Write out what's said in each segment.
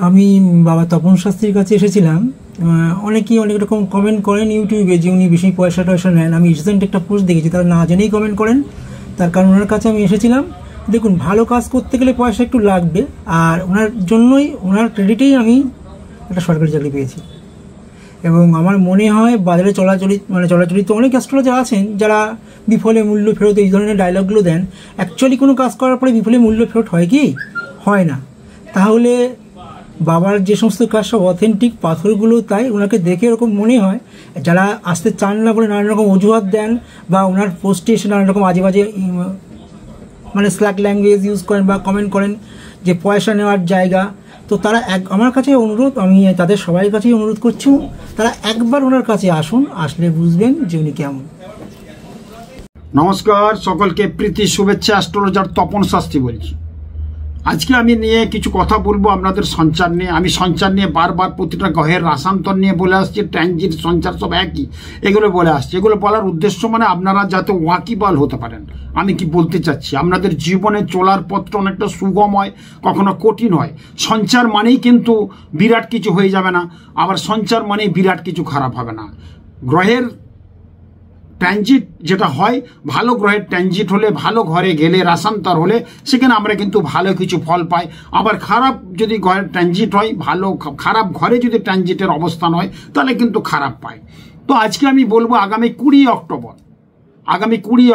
আমি বাবা তপন শাস্ত্রীর কাছে এসেছিলাম। অনেকেই অনেক রকম কমেন্ট করেন ইউটিউবে যে উনি বেশি পয়সা টয়সা নেন। আমি রিসেন্ট একটা পোস্ট দেখেছি, তারা না জেনেই কমেন্ট করেন। তার কারণ ওনার কাছে আমি এসেছিলাম। দেখুন, ভালো কাজ করতে গেলে পয়সা একটু লাগবে, আর ওনার জন্যই, ওনার ক্রেডিটেই আমি একটা সরকারি চাকরি পেয়েছি। এবং আমার মনে হয় বাজারে চলাচলিত অনেক অ্যাস্ট্রোলজার আছেন যারা বিফলে মূল্য ফেরত এই ধরনের ডায়লগগুলো দেন। অ্যাকচুয়ালি কোনো কাজ করার পরে বিফলে মূল্য ফেরত হয় কি? হয় না। তাহলে বাবার যে সমস্ত কাজ সব অথেন্টিক, পাথরগুলো তাই ওনাকে দেখে এরকম মনে হয়। যারা আসতে চান না বলে নানান রকম অজুহাত দেন, বা ওনার পোস্টে এসে নানান রকম আজে বাজে স্ল্যাক ল্যাঙ্গুয়েজ ইউজ করেন বা কমেন্ট করেন যে পয়সা নেওয়ার জায়গা, তো তারা আমার কাছে অনুরোধ, আমি তাদের সবাই কাছেই অনুরোধ করছি, তারা একবার ওনার কাছে আসুন, আসলে বুঝবেন যে উনি কেমন। নমস্কার, সকলকে প্রীতি শুভেচ্ছা। অ্যাস্ট্রোলজার তপন শাস্ত্রী বলছি। আজকে আমি নিয়ে কিছু কথা বলবো আপনাদের সঞ্চার নিয়ে। আমি সঞ্চার নিয়ে বারবার প্রতিটা গ্রহের রাশান্তর নিয়ে বলে আসছি, ট্রানজিট, সঞ্চার সব একই, এগুলো বলে আসছি। এগুলো বলার উদ্দেশ্য মানে আপনারা যাতে ওয়াকিবল হতে পারেন। আমি কি বলতে চাচ্ছি, আপনাদের জীবনে চলার পথটা অনেকটা সুগম হয়, কখনো কঠিন হয়। সঞ্চার মানেই কিন্তু বিরাট কিছু হয়ে যাবে না, আবার সঞ্চার মানেই বিরাট কিছু খারাপ হবে না। গ্রহের ট্রানজিট যেটা হয়, ভালো গ্রহের ট্রানজিট হলে, ভালো ঘরে গেলে, রাশান্তর হলে সেখানে আমরা কিন্তু ভালো কিছু ফল পাই। আবার খারাপ যদি ঘরের ট্রানজিট হয়, খারাপ ঘরে যদি ট্রানজিটের অবস্থান হয় তাহলে কিন্তু খারাপ পাই। তো আজকে আমি বলবো আগামী 20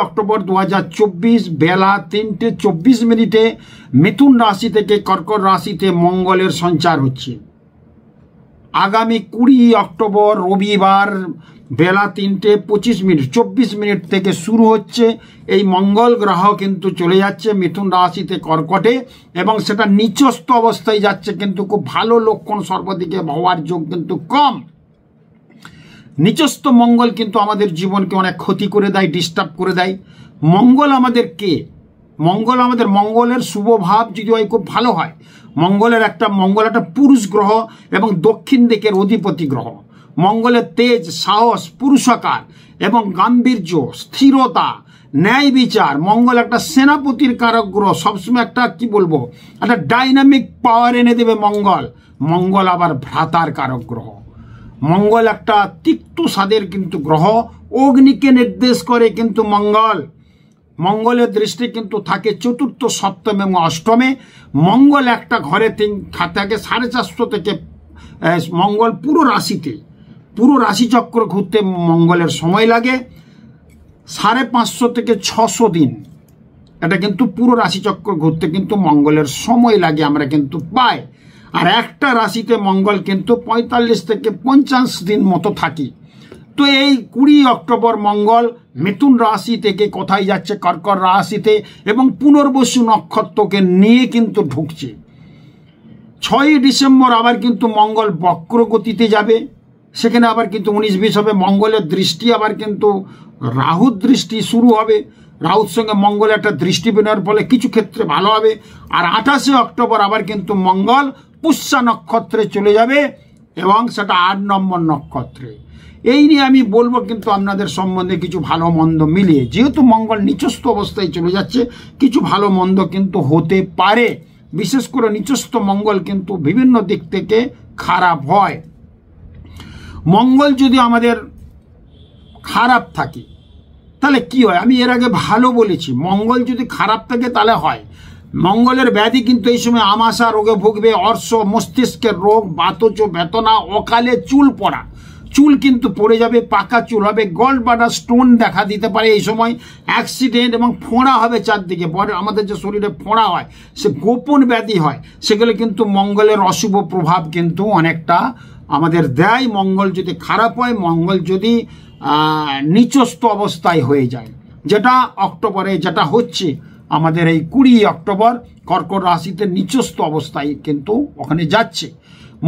অক্টোবর 2024 বেলা 3:24 মিথুন রাশি থেকে কর্কট রাশিতে মঙ্গলের সঞ্চার হচ্ছে। আগামী 20 অক্টোবর রবিবার বেলা 3:25 24 থেকে শুরু হচ্ছে। এই মঙ্গল গ্রহ কিন্তু চলে যাচ্ছে মিথুন রাশিতে কর্কটে, এবং সেটা নিচস্থ অবস্থায় যাচ্ছে, কিন্তু খুব ভালো লক্ষণ সর্বদিকে হওয়ার যোগ কিন্তু কম। নিচস্থ মঙ্গল কিন্তু আমাদের জীবনকে অনেক ক্ষতি করে দেয়, ডিস্টার্ব করে দেয়। মঙ্গল আমাদের কে? মঙ্গলের শুভ ভাব যদি হয়, খুব ভালো হয়। মঙ্গল একটা পুরুষ গ্রহ এবং দক্ষিণ দিকের অধিপতি গ্রহ। মঙ্গলের তেজ, সাহস, পুরুষকার এবং গাম্ভীর্য, স্থিরতা, ন্যায় বিচার। মঙ্গল একটা সেনাপতির কারক গ্রহ, সবসময় একটা একটা ডাইনামিক পাওয়ার এনে দেবে মঙ্গল আবার ভ্রাতার কারক গ্রহ। মঙ্গল একটা তিক্ত স্বাদের কিন্তু গ্রহ, অগ্নিকে নির্দেশ করে কিন্তু মঙ্গলের দৃষ্টি কিন্তু থাকে চতুর্থ, সপ্তম এবং অষ্টমে। মঙ্গল একটা ঘরে থাকে 450 থেকে মঙ্গল পুরো রাশিচক্র ঘুরতে মঙ্গলের সময় লাগে 550 থেকে 600 দিন। এটা কিন্তু পুরো রাশিচক্র ঘুরতে কিন্তু মঙ্গলের সময় লাগে, আমরা কিন্তু পাই। আর একটা রাশিতে মঙ্গল কিন্তু 45 থেকে 50 দিন মতো থাকি। তো এই 20 অক্টোবর মঙ্গল মিথুন রাশি থেকে কোথায় যাচ্ছে? কর্কট রাশিতে, এবং পুনর্বসু নক্ষত্রকে নিয়ে কিন্তু ঢুকছে। 6 ডিসেম্বর আবার কিন্তু মঙ্গল বক্র গতিতে যাবে, সেখানে আবার কিন্তু 19-20 হবে। মঙ্গলের দৃষ্টি আবার কিন্তু রাহুর দৃষ্টি শুরু হবে। রাহুর সঙ্গে মঙ্গল একটা দৃষ্টি বিনিময়ের ফলে কিছু ক্ষেত্রে ভালো হবে। আর 28 অক্টোবর আবার কিন্তু মঙ্গল পুষ্যা নক্ষত্রে চলে যাবে, এবং সেটা 8 নম্বর নক্ষত্রে। এই নিয়ে আমি বলবো কিন্তু আপনাদের সম্বন্ধে কিছু ভালো মন্দ মিলিয়ে। যেহেতু মঙ্গল নিচস্থ অবস্থায় চলে যাচ্ছে, কিছু ভালো মন্দ কিন্তু হতে পারে। বিশেষ করে নিচস্থ মঙ্গল কিন্তু বিভিন্ন দিক থেকে খারাপ হয়। মঙ্গল যদি আমাদের খারাপ থাকে তাহলে কি হয়? আমি এর আগে ভালো বলেছি, মঙ্গল যদি খারাপ থাকে তাহলে হয়। মঙ্গলের ব্যাধি কিন্তু এই সময় আমাশা রোগে ভুগবে, অর্শ, মস্তিষ্কের রোগ, বাতজ বেদনা, অকালে চুল পড়া, চুল কিন্তু পড়ে যাবে, পাকা চুল হবে, গল্ড ব্লাডার স্টোন দেখা দিতে পারে এই সময়, অ্যাক্সিডেন্ট এবং ফোঁড়া হবে চারদিকে। আমাদের যে শরীরে ফোঁড়া হয়, সে গোপন ব্যাধি হয়, সেগুলো কিন্তু মঙ্গলের অশুভ প্রভাব কিন্তু অনেকটা আমাদের দেয়। মঙ্গল যদি খারাপ হয়, মঙ্গল যদি নিচস্থ অবস্থায় হয়ে যায়, যেটা অক্টোবরে যেটা হচ্ছে আমাদের এই 20 অক্টোবর কর্কট রাশিতে নিচস্থ অবস্থায় কিন্তু ওখানে যাচ্ছে।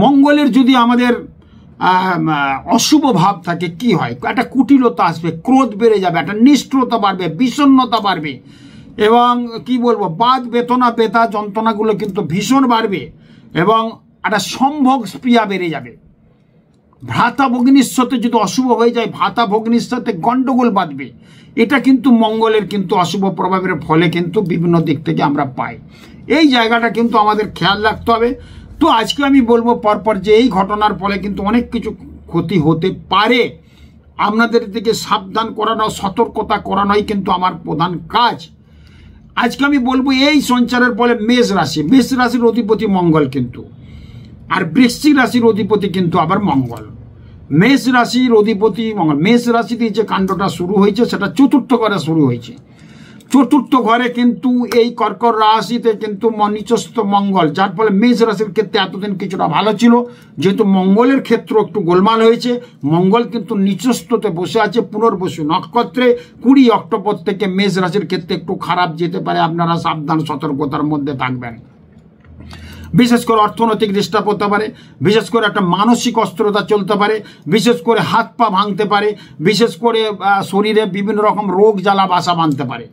মঙ্গলের যদি আমাদের অশুভ ভাব থাকে, কি হয়? একটা কুটিলতা আসবে, ক্রোধ বেড়ে যাবে, একটা নিষ্ঠুরতা বাড়বে, বিষণ্ণতা বাড়বে, এবং বাদ বেদনা, ব্যথা, যন্ত্রণাগুলো কিন্তু ভীষণ বাড়বে, এবং একটা সম্ভোগ স্প্রিয়া বেড়ে যাবে। ভ্রাতা ভগ্নির সাথে যদি অশুভ হয়ে যায়, ভ্রাতা ভগ্নির সাথে গন্ডগোল বাঁধবে। এটা কিন্তু মঙ্গলের কিন্তু অশুভ প্রভাবের ফলে কিন্তু বিভিন্ন দিক থেকে আমরা পাই। এই জায়গাটা কিন্তু আমাদের খেয়াল রাখতে হবে। তো আজকে আমি বলবো পরপর যে এই ঘটনার ফলে কিন্তু অনেক কিছু ক্ষতি হতে পারে। আপনাদের দিকে সাবধান করানো, সতর্কতা করানোই কিন্তু আমার প্রধান কাজ। আজকে আমি বলবো এই সঞ্চারের ফলে মেষ রাশির অধিপতি মঙ্গল কিন্তু, আর বৃশ্চিক রাশির অধিপতি কিন্তু আবার মঙ্গল। মেষ রাশির অধিপতি মঙ্গল। মেষ রাশিতে যে কাণ্ডটা শুরু হয়েছে সেটা চতুর্থ ঘরে শুরু হয়েছে। চতুর্থ ঘরে কিন্তু এই কর্কট রাশিতে কিন্তু নিচস্থ মঙ্গল, যার ফলে মেষ রাশির ক্ষেত্রে এতদিন কিছুটা ভালো ছিল, যেহেতু মঙ্গলের ক্ষেত্র একটু গোলমাল হয়েছে। মঙ্গল কিন্তু নিচস্থতে বসে আছে পুনর্বসু নক্ষত্রে। 20 অক্টোবর থেকে মেষ রাশির ক্ষেত্রে একটু খারাপ যেতে পারে, আপনারা সাবধান সতর্কতার মধ্যে থাকবেন। বিশেষ করে অর্থনৈতিক ডিস্টার্ব হতে পারে, বিশেষ করে একটা মানসিক অস্থিরতা চলতে পারে, বিশেষ করে হাত পা ভাঙতে পারে, বিশেষ করে শরীরে বিভিন্ন রকম রোগ জ্বালা বাসা বাঁধতে পারে।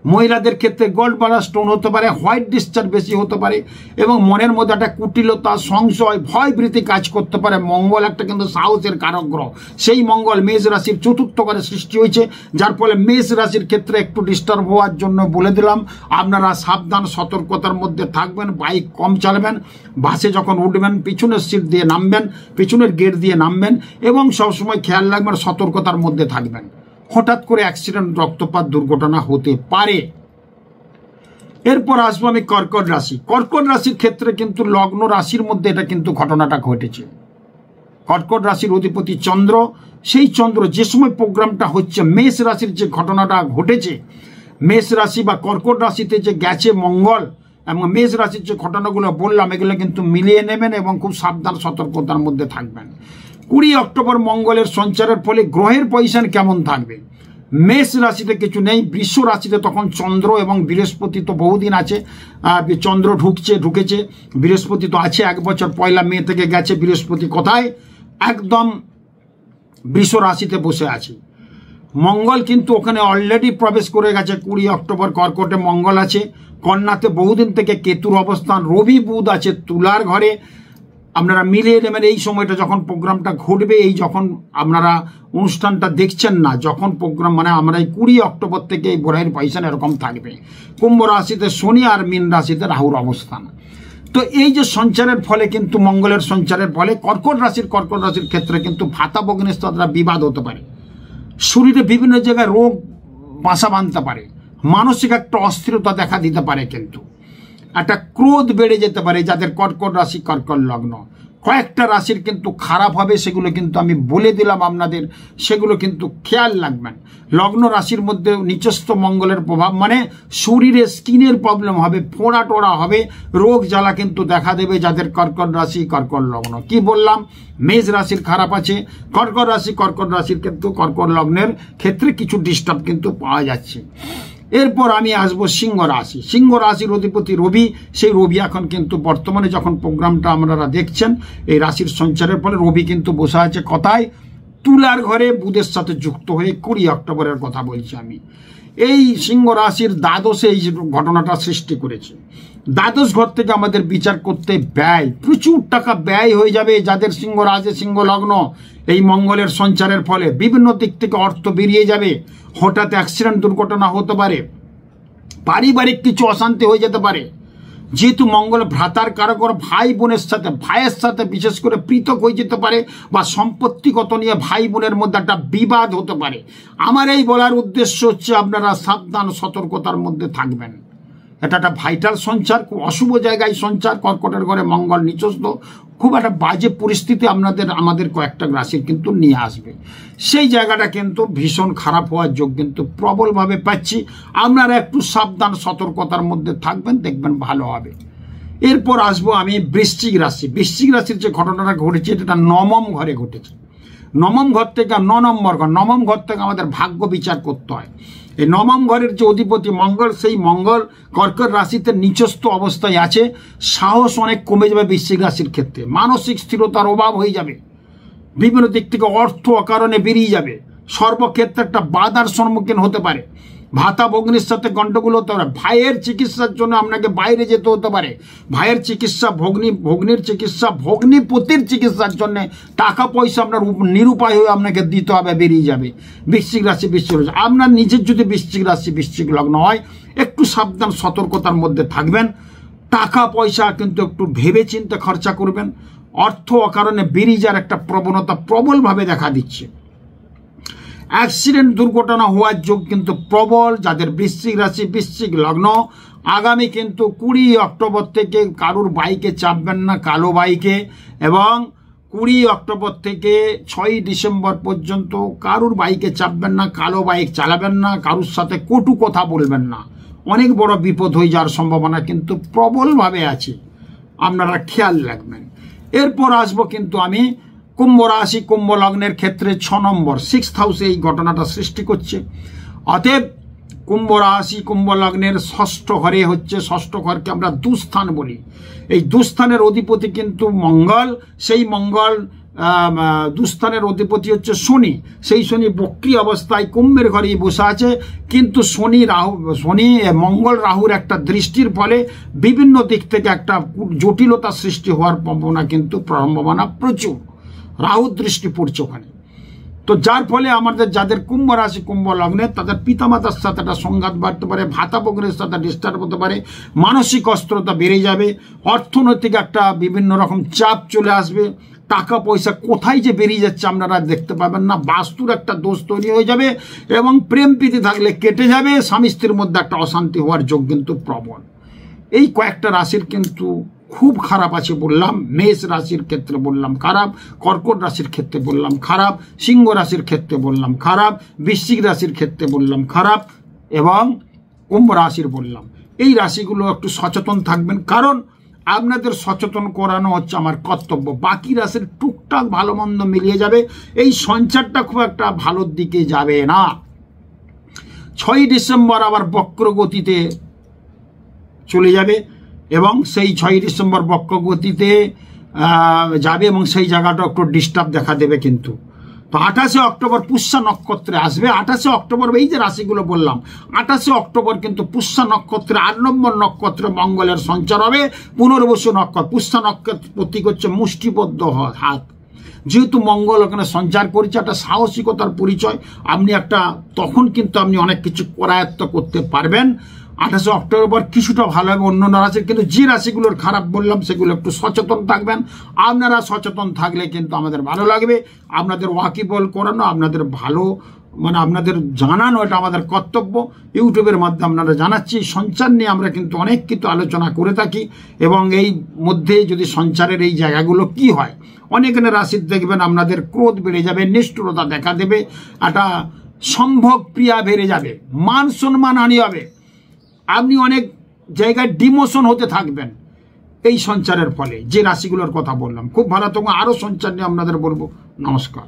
মহিলাদের ক্ষেত্রে গল্ড ব্লাডার স্টোন হতে পারে, হোয়াইট ডিসচার্জ বেশি হতে পারে, এবং মনের মধ্যে একটা কুটিলতা, সংশয়, ভয়ভীতি কাজ করতে পারে। মঙ্গল একটা কিন্তু সাহসের কারক গ্রহ, সেই মঙ্গল মেষ রাশির চতুর্থ ঘরে সৃষ্টি হয়েছে, যার ফলে মেষ রাশির ক্ষেত্রে একটু ডিস্টার্ব হওয়ার জন্য বলে দিলাম। আপনারা সাবধান সতর্কতার মধ্যে থাকবেন, বাইক কম চালাবেন, বাসে যখন উঠবেন পিছনের সিট দিয়ে নামবেন, পিছনের গেট দিয়ে নামবেন, এবং সবসময় খেয়াল রাখবেন, সতর্কতার মধ্যে থাকবেন। হঠাৎ করে অ্যাক্সিডেন্ট, রক্তপাত, দুর্ঘটনা হতে পারে। এরপর আসবো আমি কর্কট রাশি। কর্কট রাশির ক্ষেত্রে কিন্তু লগ্ন রাশির মধ্যে এটা কিন্তু ঘটনাটা ঘটেছে। কর্কট রাশির অধিপতি চন্দ্র, সেই চন্দ্র যে সময় প্রোগ্রামটা হচ্ছে, মেষ রাশির যে ঘটনাটা ঘটেছে, মেষ রাশি বা কর্কট রাশিতে যে গেছে মঙ্গল, এবং মেষ রাশির যে ঘটনাগুলো বললাম এগুলো কিন্তু মিলিয়ে নেবেন এবং খুব সাবধান সতর্কতার মধ্যে থাকবেন। 20 অক্টোবর মঙ্গলের সঞ্চারের ফলে গ্রহের পজিশন কেমন থাকবে? মেষ রাশিতে কিছু নেই, বৃষ রাশিতে তখন চন্দ্র এবং বৃহস্পতি তো বহুদিন আছে, চন্দ্র ঢুকেছে, বৃহস্পতি তো আছে 1 বছর, 1 মে থেকে গেছে বৃহস্পতি কোথায়? একদম বৃষ রাশিতে বসে আছে। মঙ্গল কিন্তু ওখানে অলরেডি প্রবেশ করে গেছে 20 অক্টোবর। কর্কটে মঙ্গল আছে, কন্যাতে বহুদিন থেকে কেতুর অবস্থান, রবি বুধ আছে তুলার ঘরে। আপনারা মিলিয়ে নেবেন এই সময়টা যখন প্রোগ্রামটা ঘটবে, এই যখন আপনারা অনুষ্ঠানটা দেখছেন না, যখন প্রোগ্রাম মানে আমরা এই 20 অক্টোবর থেকে এই গ্রহের পজিশন এরকম থাকবে। কুম্ভ রাশিতে শনি আর মীন রাশিতে রাহুর অবস্থান। তো এই যে সঞ্চারের ফলে কিন্তু মঙ্গলের সঞ্চারের ফলে কর্কট রাশির ক্ষেত্রে কিন্তু ভাতা ভগ্নের সাথে বিবাদ হতে পারে, শরীরে বিভিন্ন জায়গায় রোগ বাসা বাঁধতে পারে, মানসিক একটা অস্থিরতা দেখা দিতে পারে, কিন্তু একটা ক্রোধ বেড়ে যেতে পারে। যাদের কর্কট রাশি, কর্কট লগ্ন, কয়েকটা রাশির কিন্তু খারাপ হবে, সেগুলো কিন্তু আমি বলে দিলাম আপনাদের, সেগুলো কিন্তু খেয়াল রাখবেন। লগ্ন রাশির মধ্যে নিচস্থ মঙ্গলের প্রভাব মানে শরীরে স্কিনের প্রবলেম হবে, ফোড়া টোড়া হবে, রোগ জ্বালা কিন্তু দেখা দেবে যাদের কর্কট রাশি, কর্কট লগ্ন। কি বললাম? মেষ রাশির খারাপ আছে, কর্কট রাশির কিন্তু কর্কট লগ্নের ক্ষেত্রে কিছু ডিস্টার্ব কিন্তু পাওয়া যাচ্ছে। এরপর আমি আসবো সিংহ রাশির অধিপতি রবি। সেই রবি এখন কিন্তু বর্তমানে যখন প্রোগ্রামটা আপনারা দেখছেন, এই রাশির সঞ্চারের ফলে রবি কিন্তু বসে আছে কোথায়? তুলার ঘরে বুধের সাথে যুক্ত হয়ে 20 অক্টোবরের কথা বলছি আমি। এই সিংহ রাশির দ্বাদশে এই ঘটনাটা সৃষ্টি করেছে। দ্বাদশ ঘর থেকে আমাদের বিচার করতে ব্যয়, প্রচুর টাকা ব্যয় হয়ে যাবে যাদের সিংহ রাশি, সিংহ লগ্ন। এই মঙ্গলের সঞ্চারের ফলে বিভিন্ন দিক থেকে অর্থ বেরিয়ে যাবে, হঠাৎ অ্যাক্সিডেন্ট, দুর্ঘটনা হতে পারে, পারিবারিক কিছু অশান্তি হয়ে যেতে পারে। যেহেতু মঙ্গল ভ্রাতার কারকর, ভাইয়ের সাথে বিশেষ করে পৃথক হয়ে যেতে পারে, বা সম্পত্তিগত নিয়ে ভাই বোনের মধ্যে একটা বিবাদ হতে পারে। আমার এই বলার উদ্দেশ্য হচ্ছে আপনারা সাবধান সতর্কতার মধ্যে থাকবেন। এটা একটা ভাইটাল সঞ্চার, খুব অশুভ জায়গায় সঞ্চার, কর্কটের ঘরে মঙ্গল নিচস্থ, খুব একটা বাজে পরিস্থিতি আমাদের কয়েকটা রাশির কিন্তু নিয়ে আসবে। সেই জায়গাটা কিন্তু ভীষণ খারাপ হওয়ার যোগ কিন্তু প্রবলভাবে পাচ্ছি। আপনারা একটু সাবধান সতর্কতার মধ্যে থাকবেন, দেখবেন ভালো হবে। এরপর আসবো আমি বৃশ্চিক রাশির যে ঘটনাটা ঘটেছে, এটা 9ম ঘরে ঘটেছে। 9ম ঘর থেকে 9 নম্বর ঘর, 9ম ঘর থেকে আমাদের ভাগ্য বিচার করতে হয়। এই 9ম ঘরের যে অধিপতি মঙ্গল, সেই মঙ্গল কর্কট রাশিতে নিচস্থ অবস্থায় আছে। সাহস অনেক কমে যাবে বৃশ্চিক রাশির ক্ষেত্রে, মানসিক স্থিরতার অভাব হয়ে যাবে, বিভিন্ন দিক থেকে অর্থ অকারণে বেরিয়ে যাবে, সর্বক্ষেত্রে একটা বাধার সম্মুখীন হতে পারে, ভাতা ভগ্নির সাথে গন্ডগোল হতে পারে, ভাইয়ের চিকিৎসার জন্য আপনাকে বাইরে যেতে হতে পারে, ভাইয়ের চিকিৎসা, ভগ্নির চিকিৎসা, ভগ্নিপতির চিকিৎসার জন্য টাকা পয়সা আপনার নিরুপায় হয়ে আপনাকে দিতে হবে, বেরিয়ে যাবে। বৃশ্চিক রাশি আপনার নিজের যদি বৃশ্চিক রাশি, বৃশ্চিক লগ্ন হয়, একটু সাবধান সতর্কতার মধ্যে থাকবেন। টাকা পয়সা কিন্তু একটু ভেবে চিন্তে খরচা করবেন। অর্থ অকারণে বেরিয়ে যাওয়ার একটা প্রবণতা প্রবলভাবে দেখা দিচ্ছে। অ্যাক্সিডেন্ট দুর্ঘটনা হওয়ার যোগ কিন্তু প্রবল। যাদের বৃশ্চিক রাশি, বৃশ্চিক লগ্ন, আগামী কিন্তু 20 অক্টোবর থেকে কারুর বাইকে চাপবেন না, কালো বাইকে, এবং 20 অক্টোবর থেকে 6 ডিসেম্বর পর্যন্ত কারুর বাইকে চাপবেন না, কালো বাইক চালাবেন না, কারুর সাথে কটু কথা বলবেন না। অনেক বড় বিপদ হয়ে যাওয়ার সম্ভাবনা কিন্তু প্রবলভাবে আছে, আপনারা খেয়াল রাখবেন। এরপর আসবো কিন্তু আমি কুম্ভ রাশি, কুম্ভ লগ্নের ক্ষেত্রে 6 নম্বর 6th হাউসে এই ঘটনাটা সৃষ্টি করছে। অতএব কুম্ভ রাশি, কুম্ভ লগ্নের 6ষ্ঠ ঘরে হচ্ছে, 6ষ্ঠ ঘরকে আমরা দুস্থান বলি। এই দুস্থানের অধিপতি কিন্তু মঙ্গল। সেই মঙ্গল দুস্থানের অধিপতি হচ্ছে শনি। সেই শনি বক্রী অবস্থায় কুম্ভের ঘরেই বসে আছে। কিন্তু মঙ্গল রাহুর একটা দৃষ্টির ফলে বিভিন্ন দিক থেকে একটা জটিলতা সৃষ্টি হওয়ার সম্ভাবনা প্রচুর। রাহুর দৃষ্টি পড়ছে ওখানে। তো যার ফলে আমাদের যাদের কুম্ভ রাশি, কুম্ভ লগ্নে, তাদের পিতামাতার সাথে একটা সংঘাত বাড়তে পারে, ভাতা বকরের সাথে ডিস্টার্ব হতে পারে, মানসিক অস্থিরতা বেড়ে যাবে, অর্থনৈতিক একটা বিভিন্ন রকম চাপ চলে আসবে, টাকা পয়সা কোথায় যে বেরিয়ে যাচ্ছে আপনারা দেখতে পাবেন না, বাস্তুর একটা দোষ তৈরি হয়ে যাবে, এবং প্রেম প্রীতি থাকলে কেটে যাবে, স্বামী স্ত্রীর মধ্যে একটা অশান্তি হওয়ার যোগ কিন্তু প্রবল। এই কয়েকটা রাশির কিন্তু খুব খারাপ আছে বললাম। মেষ রাশির ক্ষেত্রে বললাম খারাপ, কর্কট রাশির ক্ষেত্রে বললাম খারাপ, সিংহ রাশির ক্ষেত্রে বললাম খারাপ, বৃশ্চিক রাশির ক্ষেত্রে বললাম খারাপ, এবং কুম্ভ রাশির বললাম। এই রাশিগুলো একটু সচেতন থাকবেন, কারণ আপনাদের সচেতন করানো হচ্ছে আমার কর্তব্য। বাকি রাশির টুকটাক ভালো মন্দ মিলিয়ে যাবে, এই সঞ্চারটা খুব একটা ভালোর দিকে যাবে না। 6 ডিসেম্বর আবার বক্রগতিতে চলে যাবে, এবং সেই 6 ডিসেম্বর বক্রগতিতে যাবে, এবং সেই জায়গাটা একটু ডিস্টার্ব দেখা দেবে কিন্তু। তো 28 অক্টোবর পুষ্যা নক্ষত্রে আসবে। 28 অক্টোবর এই যে রাশিগুলো বললাম, 28 অক্টোবর কিন্তু পুষ্যা নক্ষত্রে 8 নম্বর নক্ষত্রে মঙ্গলের সঞ্চার হবে। পুনর্বসু নক্ষত্র, পুষ্যা নক্ষত্র প্রতীক হচ্ছে মুষ্টিবদ্ধ হাত। যেহেতু মঙ্গল ওখানে সঞ্চার করেছে, একটা সাহসিকতার পরিচয়। তখন কিন্তু আপনি অনেক কিছু করায়ত্ত করতে পারবেন। 28 অক্টোবর কিছুটা ভালো হবে অন্য রাশির, কিন্তু যে রাশিগুলোর খারাপ বললাম সেগুলো একটু সচেতন থাকবেন। আপনারা সচেতন থাকলে কিন্তু আমাদের ভালো লাগবে। আপনাদের ওয়াকিবল করানো, আপনাদের ভালো আপনাদের জানানো, এটা আমাদের কর্তব্য। ইউটিউবের মাধ্যমে আপনারা জানাচ্ছি। সঞ্চার নিয়ে আমরা কিন্তু অনেক কিছু আলোচনা করে থাকি, এবং এই মধ্যে যদি সঞ্চারের এই জায়গাগুলো কি হয়, অনেক রাশির দেখবেন আপনাদের ক্রোধ বেড়ে যাবে, নিষ্ঠুরতা দেখা দেবে, একটা সম্ভোগ প্রিয়া বেড়ে যাবে, মান সম্মান হানি হবে, আপনি অনেক জায়গায় ডিমোশন হতে থাকবেন এই সঞ্চারের ফলে। যে রাশিগুলোর কথা বললাম খুব ভালো, তখন আরও সঞ্চার নিয়ে আপনাদের বলবো। নমস্কার।